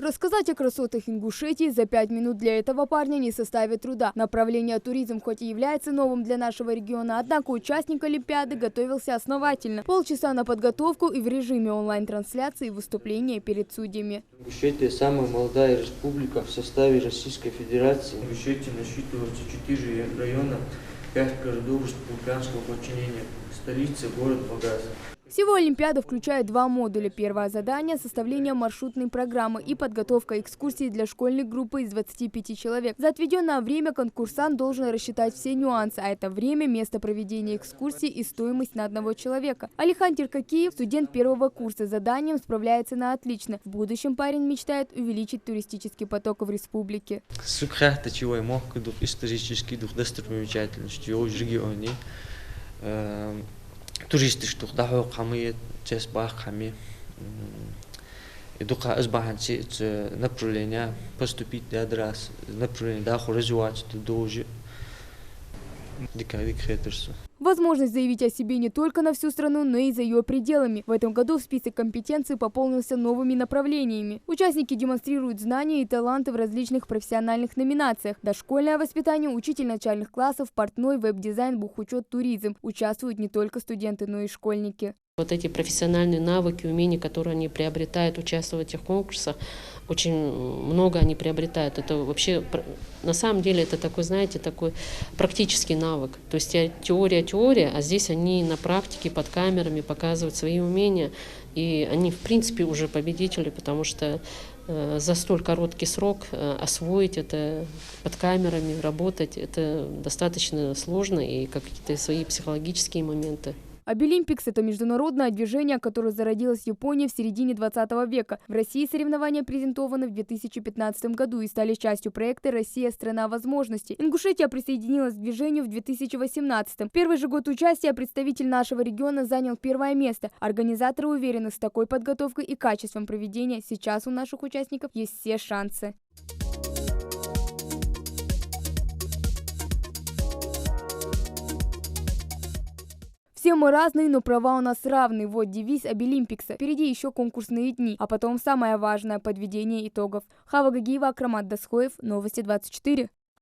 Рассказать о красотах Ингушетии за 5 минут для этого парня не составит труда. Направление туризм хоть и является новым для нашего региона, однако участник Олимпиады готовился основательно. Полчаса на подготовку и в режиме онлайн-трансляции выступления перед судьями. Ингушетия – самая молодая республика в составе Российской Федерации. В Ингушетии насчитывается 4 района, 5 городов республиканского подчинения. Столица – город Багаз. Всего Олимпиада включает 2 модуля. Первое задание – составление маршрутной программы и подготовка экскурсий для школьной группы из 25 человек. За отведенное время конкурсант должен рассчитать все нюансы, а это время, место проведения экскурсий и стоимость на одного человека. Алихан Теркакиев, студент первого курса, с заданием справляется на отлично. В будущем парень мечтает увеличить туристический поток в республике. Исторический дух достопримечательности в регионе. Туристы, что даху ками, часть бах ками, и духа избавиться направления поступить на адрес, направление даху развивать дожи, дикаритерство. Возможность заявить о себе не только на всю страну, но и за ее пределами. В этом году список компетенций пополнился новыми направлениями. Участники демонстрируют знания и таланты в различных профессиональных номинациях. Дошкольное воспитание, учитель начальных классов, портной, веб-дизайн, бухучет, туризм. Участвуют не только студенты, но и школьники. Вот эти профессиональные навыки, умения, которые они приобретают, участвуя в этих конкурсах, очень много они приобретают. Это вообще, на самом деле, это такой, знаете, такой практический навык. То есть теория, а здесь они на практике под камерами показывают свои умения. И они, в принципе, уже победители, потому что за столь короткий срок освоить это под камерами, работать, это достаточно сложно, и какие-то свои психологические моменты. Обилимпикс – это международное движение, которое зародилось в Японии в середине 20 века. В России соревнования презентованы в 2015 году и стали частью проекта «Россия – страна возможностей». Ингушетия присоединилась к движению в 2018. Первый же год участия представитель нашего региона занял 1-е место. Организаторы уверены, с такой подготовкой и качеством проведения сейчас у наших участников есть все шансы. Все мы разные, но права у нас равны. Вот девиз Обилимпикса. Впереди еще конкурсные дни, а потом самое важное – подведение итогов. Хава Гагиева, Акрамат Дасхоев, Новости 24.